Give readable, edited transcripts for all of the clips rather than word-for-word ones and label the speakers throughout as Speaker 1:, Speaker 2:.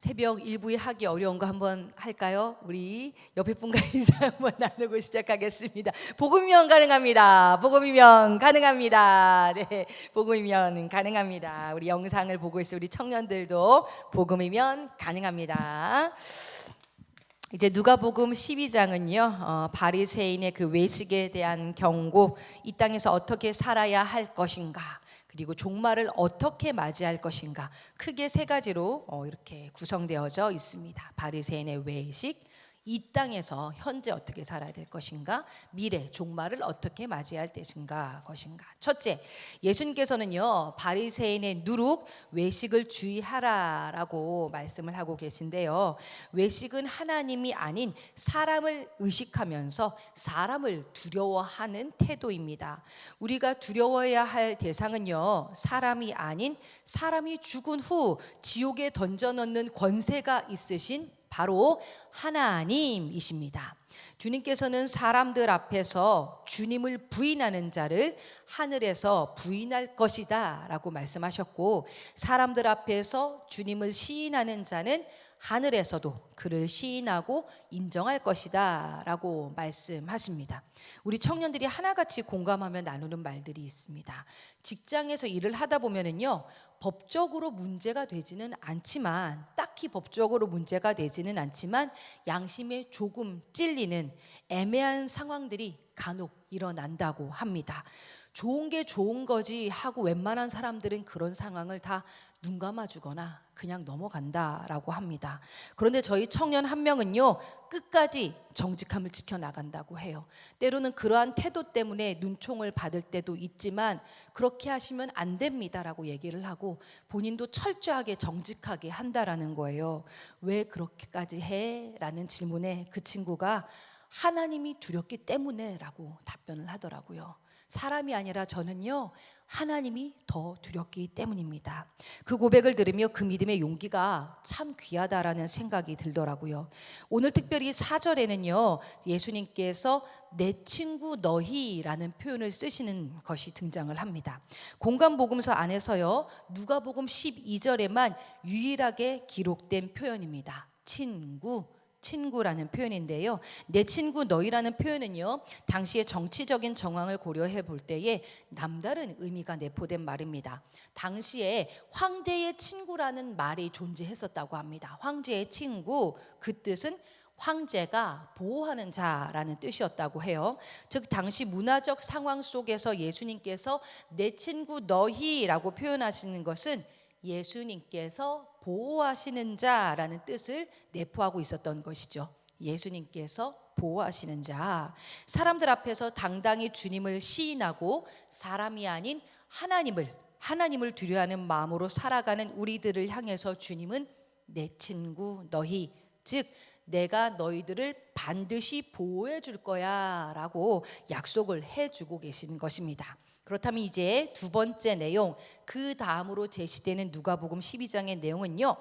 Speaker 1: 새벽 일부에 하기 어려운 거 한번 할까요? 우리 옆에 분과 인사 한번 나누고 시작하겠습니다. 복음이면 가능합니다. 복음이면 가능합니다. 네, 복음이면 가능합니다. 우리 영상을 보고 있을 우리 청년들도 복음이면 가능합니다. 이제 누가복음 12장은요, 바리새인의 그 외식에 대한 경고, 이 땅에서 어떻게 살아야 할 것인가, 그리고 종말을 어떻게 맞이할 것인가, 크게 세 가지로 이렇게 구성되어져 있습니다. 바리새인의 외식, 이 땅에서 현재 어떻게 살아야 될 것인가, 미래 종말을 어떻게 맞이할 것인가. 첫째, 예수님께서는요, 바리새인의 누룩 외식을 주의하라라고 말씀을 하고 계신데요, 외식은 하나님이 아닌 사람을 의식하면서 사람을 두려워하는 태도입니다. 우리가 두려워해야 할 대상은요, 사람이 아닌 사람이 죽은 후 지옥에 던져넣는 권세가 있으신 바로 하나님이십니다. 주님께서는 사람들 앞에서 주님을 부인하는 자를 하늘에서 부인할 것이다 라고 말씀하셨고, 사람들 앞에서 주님을 시인하는 자는 하늘에서도 그를 시인하고 인정할 것이다 라고 말씀하십니다. 우리 청년들이 하나같이 공감하며 나누는 말들이 있습니다. 직장에서 일을 하다 보면은요, 법적으로 문제가 되지는 않지만, 딱히 법적으로 문제가 되지는 않지만 양심에 조금 찔리는 애매한 상황들이 간혹 일어난다고 합니다. 좋은 게 좋은 거지 하고 웬만한 사람들은 그런 상황을 다 눈 감아주거나 그냥 넘어간다라고 합니다. 그런데 저희 청년 한 명은요, 끝까지 정직함을 지켜나간다고 해요. 때로는 그러한 태도 때문에 눈총을 받을 때도 있지만 그렇게 하시면 안 됩니다라고 얘기를 하고 본인도 철저하게 정직하게 한다라는 거예요. 왜 그렇게까지 해? 라는 질문에 그 친구가 하나님이 두렵기 때문에 라고 답변을 하더라고요. 사람이 아니라 저는요, 하나님이 더 두렵기 때문입니다. 그 고백을 들으며 그 믿음의 용기가 참 귀하다라는 생각이 들더라고요. 오늘 특별히 4절에는요, 예수님께서 내 친구 너희라는 표현을 쓰시는 것이 등장을 합니다. 공간복음서 안에서요, 누가복음 12절에만 유일하게 기록된 표현입니다. 친구라는 표현인데요, 내 친구 너희라는 표현은요, 당시의 정치적인 정황을 고려해 볼 때에 남다른 의미가 내포된 말입니다. 당시에 황제의 친구라는 말이 존재했었다고 합니다. 황제의 친구, 그 뜻은 황제가 보호하는 자라는 뜻이었다고 해요. 즉 당시 문화적 상황 속에서 예수님께서 내 친구 너희라고 표현하시는 것은 예수님께서 보호하시는 자라는 뜻을 내포하고 있었던 것이죠. 예수님께서 보호하시는 자, 사람들 앞에서 당당히 주님을 시인하고 사람이 아닌 하나님을 두려워하는 마음으로 살아가는 우리들을 향해서 주님은 내 친구 너희, 즉 내가 너희들을 반드시 보호해 줄 거야 라고 약속을 해주고 계신 것입니다. 그렇다면 이제 두 번째 내용, 그 다음으로 제시되는 누가복음 12장의 내용은요,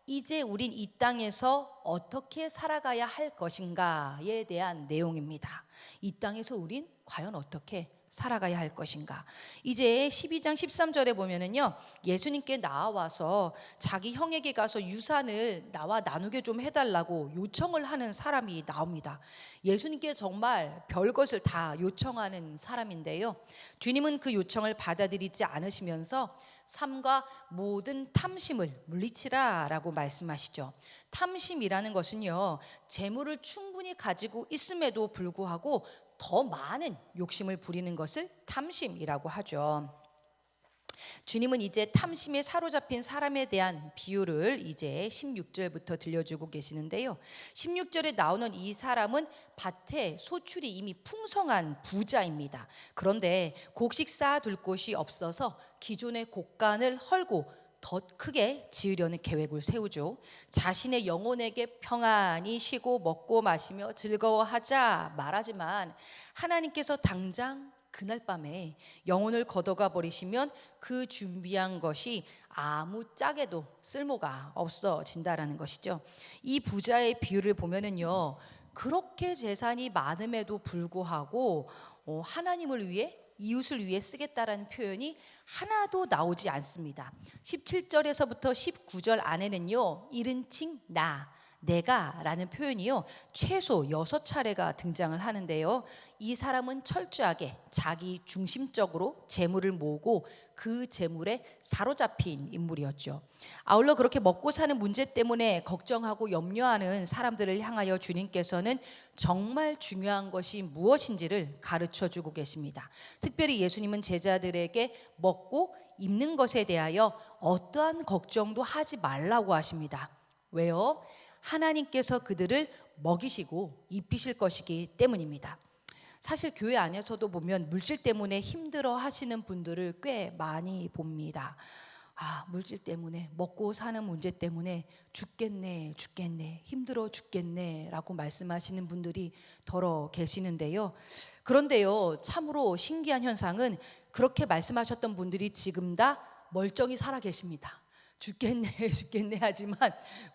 Speaker 1: 이제 우린 이 땅에서 어떻게 살아가야 할 것인가에 대한 내용입니다. 이 땅에서 우린 과연 어떻게 살아가야 할 것인가. 이제 12장 13절에 보면은요, 예수님께 나와서 자기 형에게 가서 유산을 나와 나누게 좀 해달라고 요청을 하는 사람이 나옵니다. 예수님께 정말 별것을 다 요청하는 사람인데요, 주님은 그 요청을 받아들이지 않으시면서 삶과 모든 탐심을 물리치라 라고 말씀하시죠. 탐심이라는 것은요, 재물을 충분히 가지고 있음에도 불구하고 더 많은 욕심을 부리는 것을 탐심이라고 하죠. 주님은 이제 탐심에 사로잡힌 사람에 대한 비유를 이제 16절부터 들려주고 계시는데요, 16절에 나오는 이 사람은 밭에 소출이 이미 풍성한 부자입니다. 그런데 곡식 쌓아둘 곳이 없어서 기존의 곡간을 헐고 더 크게 지으려는 계획을 세우죠. 자신의 영혼에게 평안히 쉬고 먹고 마시며 즐거워하자 말하지만 하나님께서 당장 그날 밤에 영혼을 걷어가 버리시면 그 준비한 것이 아무짝에도 쓸모가 없어진다라는 것이죠. 이 부자의 비유를 보면은요, 그렇게 재산이 많음에도 불구하고 하나님을 위해 이웃을 위해 쓰겠다라는 표현이 하나도 나오지 않습니다. 17절에서부터 19절 안에는요, 1인칭 나, 내가 라는 표현이요, 최소 6차례가 등장을 하는데요, 이 사람은 철저하게 자기 중심적으로 재물을 모으고 그 재물에 사로잡힌 인물이었죠. 아울러 그렇게 먹고 사는 문제 때문에 걱정하고 염려하는 사람들을 향하여 주님께서는 정말 중요한 것이 무엇인지를 가르쳐 주고 계십니다. 특별히 예수님은 제자들에게 먹고 입는 것에 대하여 어떠한 걱정도 하지 말라고 하십니다. 왜요? 하나님께서 그들을 먹이시고 입히실 것이기 때문입니다. 사실 교회 안에서도 보면 물질 때문에 힘들어 하시는 분들을 꽤 많이 봅니다. 물질 때문에, 먹고 사는 문제 때문에 죽겠네 힘들어 죽겠네 라고 말씀하시는 분들이 더러 계시는데요. 그런데요, 참으로 신기한 현상은 그렇게 말씀하셨던 분들이 지금 다 멀쩡히 살아 계십니다. 죽겠네 하지만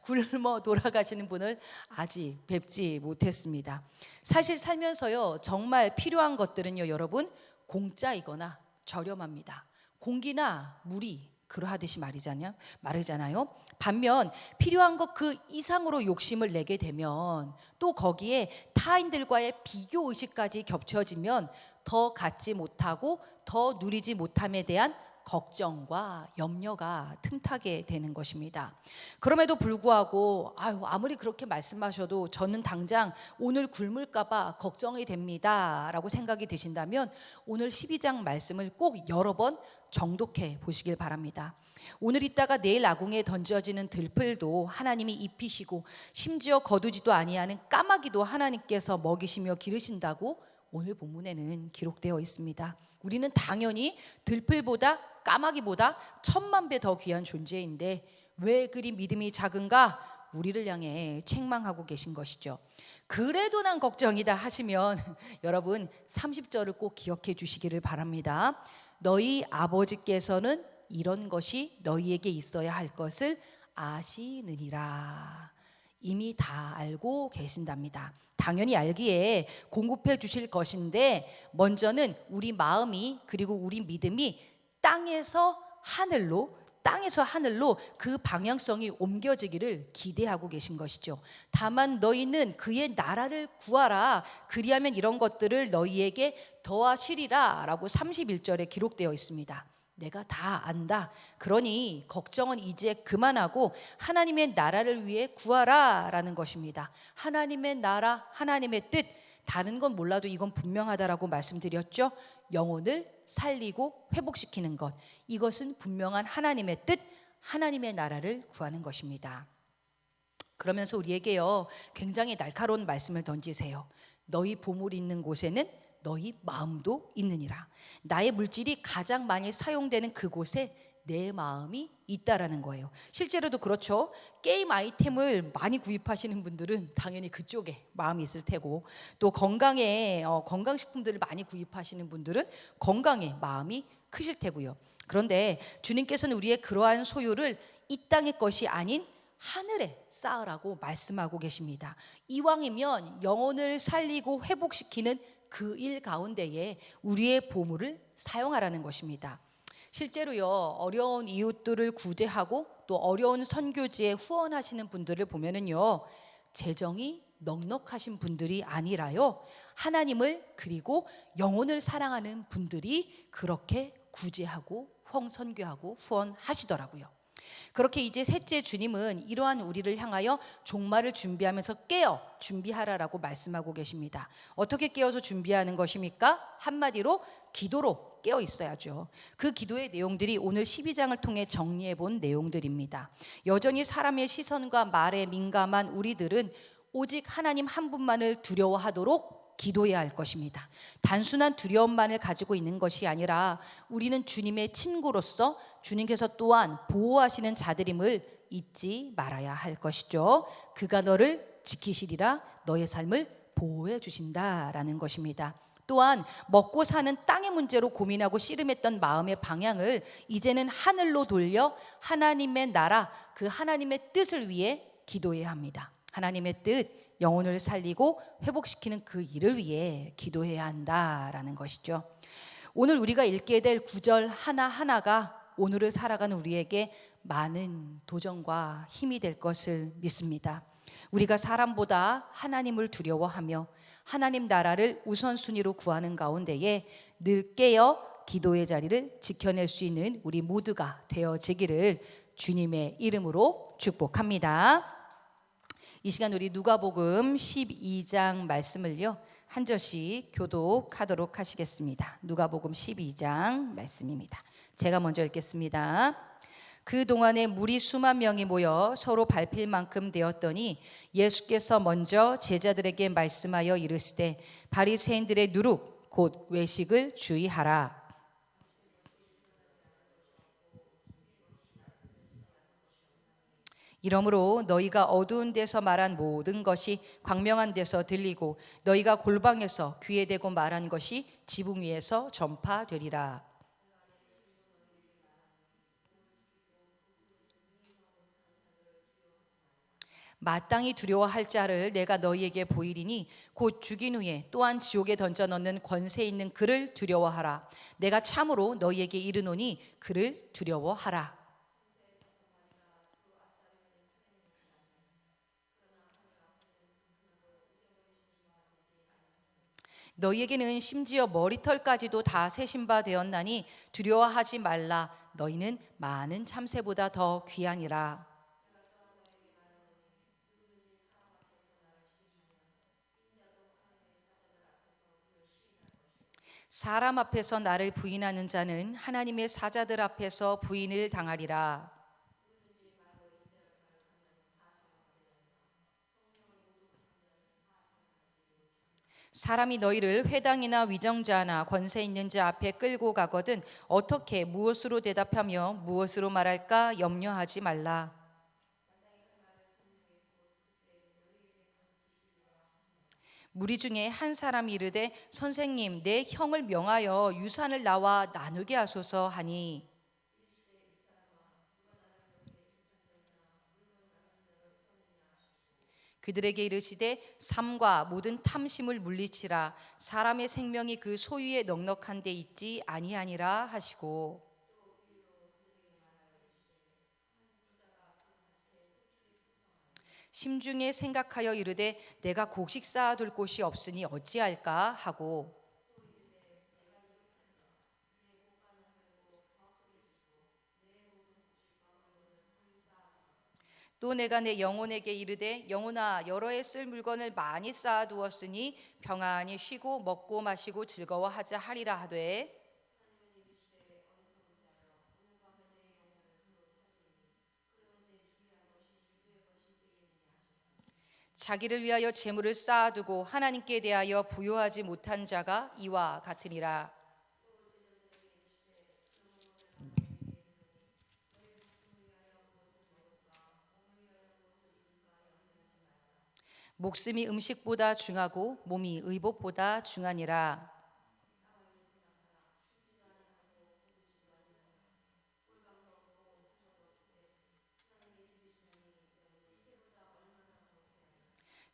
Speaker 1: 굶어 돌아가시는 분을 아직 뵙지 못했습니다. 사실 살면서요, 정말 필요한 것들은요, 여러분, 공짜이거나 저렴합니다. 공기나 물이 그러하듯이 말이잖아요. 반면 필요한 것 그 이상으로 욕심을 내게 되면, 또 거기에 타인들과의 비교 의식까지 겹쳐지면 더 갖지 못하고 더 누리지 못함에 대한 걱정과 염려가 틈타게 되는 것입니다. 그럼에도 불구하고 아무리 그렇게 말씀하셔도 저는 당장 오늘 굶을까 봐 걱정이 됩니다 라고 생각이 드신다면 오늘 12장 말씀을 꼭 여러 번 정독해 보시길 바랍니다. 오늘 있다가 내일 아궁이에 던져지는 들풀도 하나님이 입히시고 심지어 거두지도 아니하는 까마귀도 하나님께서 먹이시며 기르신다고 오늘 본문에는 기록되어 있습니다. 우리는 당연히 들풀보다 까마귀보다 1000만 배 더 귀한 존재인데 왜 그리 믿음이 작은가? 우리를 향해 책망하고 계신 것이죠. 그래도 난 걱정이다 하시면 여러분 30절을 꼭 기억해 주시기를 바랍니다. 너희 아버지께서는 이런 것이 너희에게 있어야 할 것을 아시느니라. 이미 다 알고 계신답니다. 당연히 알기에 공급해 주실 것인데 먼저는 우리 마음이, 그리고 우리 믿음이 땅에서 하늘로 그 방향성이 옮겨지기를 기대하고 계신 것이죠. 다만 너희는 그의 나라를 구하라, 그리하면 이런 것들을 너희에게 더하시리라 라고 31절에 기록되어 있습니다. 내가 다 안다. 그러니 걱정은 이제 그만하고 하나님의 나라를 위해 구하라 라는 것입니다. 하나님의 나라, 하나님의 뜻, 다른 건 몰라도 이건 분명하다라고 말씀드렸죠. 영혼을 살리고 회복시키는 것, 이것은 분명한 하나님의 뜻, 하나님의 나라를 구하는 것입니다. 그러면서 우리에게요, 굉장히 날카로운 말씀을 던지세요. 너희 보물이 있는 곳에는 너희 마음도 있느니라. 나의 물질이 가장 많이 사용되는 그곳에 내 마음이 있다라는 거예요. 실제로도 그렇죠. 게임 아이템을 많이 구입하시는 분들은 당연히 그쪽에 마음이 있을 테고, 또 건강식품들을 많이 구입하시는 분들은 건강에 마음이 크실 테고요. 그런데 주님께서는 우리의 그러한 소유를 이 땅의 것이 아닌 하늘에 쌓으라고 말씀하고 계십니다. 이왕이면 영혼을 살리고 회복시키는 그 일 가운데에 우리의 보물을 사용하라는 것입니다. 실제로요, 어려운 이웃들을 구제하고 또 어려운 선교지에 후원하시는 분들을 보면은요, 재정이 넉넉하신 분들이 아니라요, 하나님을 그리고 영혼을 사랑하는 분들이 그렇게 구제하고 선교하고 후원하시더라고요. 그렇게 이제 셋째 주님은 이러한 우리를 향하여 종말을 준비하면서 깨어 준비하라라고 말씀하고 계십니다. 어떻게 깨어서 준비하는 것입니까? 한마디로 기도로 깨어 있어야죠. 그 기도의 내용들이 오늘 12장을 통해 정리해 본 내용들입니다. 여전히 사람의 시선과 말에 민감한 우리들은 오직 하나님 한 분만을 두려워하도록 기도해야 할 것입니다. 단순한 두려움만을 가지고 있는 것이 아니라 우리는 주님의 친구로서 주님께서 또한 보호하시는 자들임을 잊지 말아야 할 것이죠. 그가 너를 지키시리라, 너의 삶을 보호해 주신다라는 것입니다. 또한 먹고 사는 땅의 문제로 고민하고 씨름했던 마음의 방향을 이제는 하늘로 돌려 하나님의 나라, 그 하나님의 뜻을 위해 기도해야 합니다. 하나님의 뜻, 영혼을 살리고 회복시키는 그 일을 위해 기도해야 한다라는 것이죠. 오늘 우리가 읽게 될 구절 하나하나가 오늘을 살아가는 우리에게 많은 도전과 힘이 될 것을 믿습니다. 우리가 사람보다 하나님을 두려워하며 하나님 나라를 우선순위로 구하는 가운데에 늘 깨어 기도의 자리를 지켜낼 수 있는 우리 모두가 되어지기를 주님의 이름으로 축복합니다. 이 시간 우리 누가복음 12장 말씀을요 한 절씩 교독하도록 하시겠습니다. 누가복음 12장 말씀입니다. 제가 먼저 읽겠습니다. 그 동안에 무리 수만 명이 모여 서로 밟힐 만큼 되었더니 예수께서 먼저 제자들에게 말씀하여 이르시되 바리새인들의 누룩 곧 외식을 주의하라. 이러므로 너희가 어두운 데서 말한 모든 것이 광명한 데서 들리고 너희가 골방에서 귀에 대고 말한 것이 지붕 위에서 전파되리라. 마땅히 두려워할 자를 내가 너희에게 보이리니 곧 죽인 후에 또한 지옥에 던져 넣는 권세 있는 그를 두려워하라. 내가 참으로 너희에게 이르노니 그를 두려워하라. 너희에게는 심지어 머리털까지도 다 세신 바 되었나니 두려워하지 말라. 너희는 많은 참새보다 더 귀하니라. 사람 앞에서 나를 부인하는 자는 하나님의 사자들 앞에서 부인을 당하리라. 사람이 너희를 회당이나 위정자나 권세 있는 자 앞에 끌고 가거든 어떻게 무엇으로 대답하며 무엇으로 말할까 염려하지 말라. 무리 중에 한 사람이 이르되 선생님 내 형을 명하여 유산을 나와 나누게 하소서 하니 그들에게 이르시되 삼과 모든 탐심을 물리치라. 사람의 생명이 그 소유에 넉넉한 데 있지 아니하니라 하시고 심중에 생각하여 이르되 내가 곡식 쌓아둘 곳이 없으니 어찌할까 하고 또 내가 내 영혼에게 이르되 영혼아 여러 해 쓸 물건을 많이 쌓아두었으니 평안히 쉬고 먹고 마시고 즐거워하자 하리라 하되 자기를 위하여 재물을 쌓아두고 하나님께 대하여 부요하지 못한 자가 이와 같으니라. 목숨이 음식보다 중하고 몸이 의복보다 중하니라.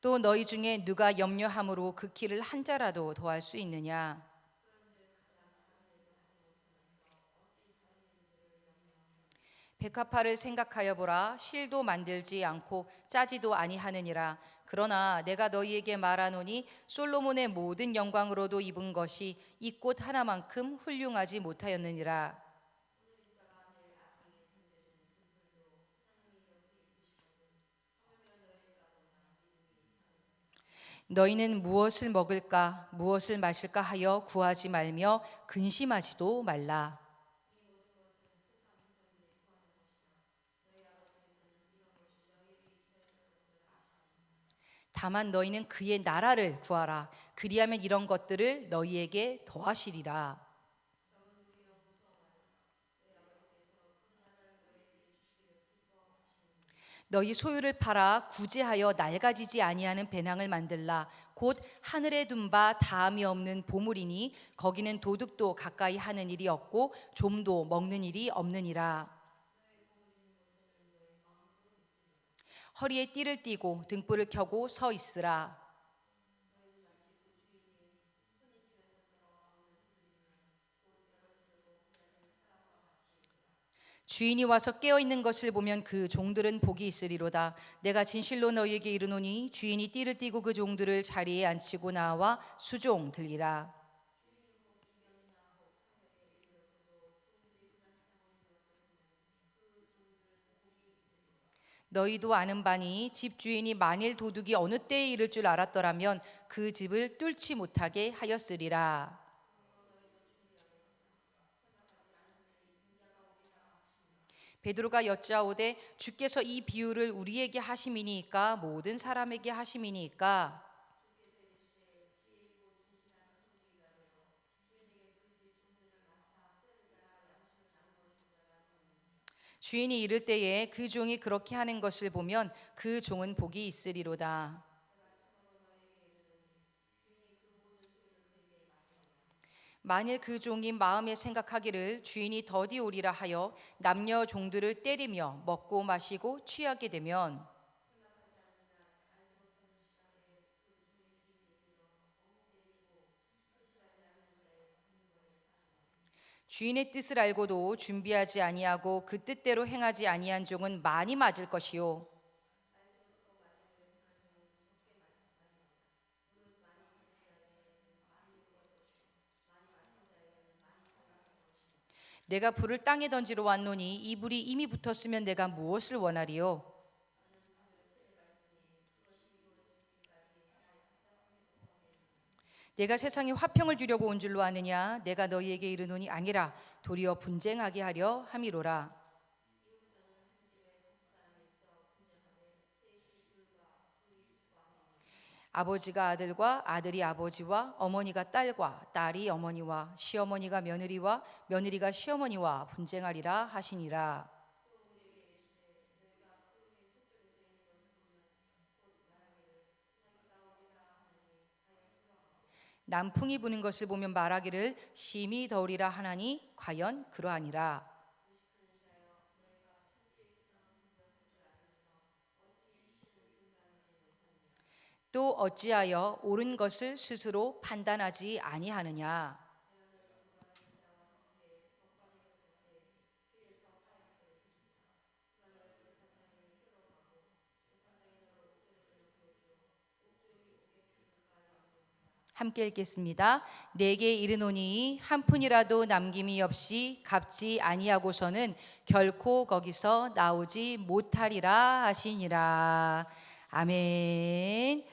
Speaker 1: 또 너희 중에 누가 염려함으로 그 키를 한 자라도 더할 수 있느냐. 백합화를 생각하여 보라. 실도 만들지 않고 짜지도 아니하느니라. 그러나 내가 너희에게 말하노니 솔로몬의 모든 영광으로도 입은 것이 이 꽃 하나만큼 훌륭하지 못하였느니라. 너희는 무엇을 먹을까 무엇을 마실까 하여 구하지 말며 근심하지도 말라. 다만 너희는 그의 나라를 구하라. 그리하면 이런 것들을 너희에게 더하시리라. 너희 소유를 팔아 구제하여 낡아지지 아니하는 배낭을 만들라. 곧 하늘에 둔 바 다함이 없는 보물이니 거기는 도둑도 가까이 하는 일이 없고 좀도 먹는 일이 없느니라. 허리에 띠를 띠고 등불을 켜고 서 있으라. 주인이 와서 깨어 있는 것을 보면 그 종들은 복이 있으리로다. 내가 진실로 너희에게 이르노니 주인이 띠를 띠고 그 종들을 자리에 앉히고 나와 수종 들리라. 너희도 아는 바니 집 주인이 만일 도둑이 어느 때에 이를 줄 알았더라면 그 집을 뚫지 못하게 하였으리라. 베드로가 여짜오되 주께서 이 비유를 우리에게 하심이니까 모든 사람에게 하심이니까. 주인이 이를 때에 그 종이 그렇게 하는 것을 보면 그 종은 복이 있으리로다. 만일 그 종이 마음에 생각하기를 주인이 더디 오리라 하여 남녀 종들을 때리며 먹고 마시고 취하게 되면 주인의 뜻을 알고도 준비하지 아니하고 그 뜻대로 행하지 아니한 종은 많이 맞을 것이요. 내가 불을 땅에 던지러 왔노니 이 불이 이미 붙었으면 내가 무엇을 원하리요? 내가 세상에 화평을 주려고 온 줄로 아느냐? 내가 너희에게 이르노니 아니라 도리어 분쟁하게 하려 함이로라. 아버지가 아들과 아들이 아버지와 어머니가 딸과 딸이 어머니와 시어머니가 며느리와 며느리가 시어머니와 분쟁하리라 하시니라. 남풍이 부는 것을 보면 말하기를 심히 더우리라 하나니 과연 그러하니라. 또 어찌하여 옳은 것을 스스로 판단하지 아니하느냐? 함께 읽겠습니다. 내게 이르노니 한 푼이라도 남김이 없이 갚지 아니하고서는 결코 거기서 나오지 못하리라 하시니라. 아멘.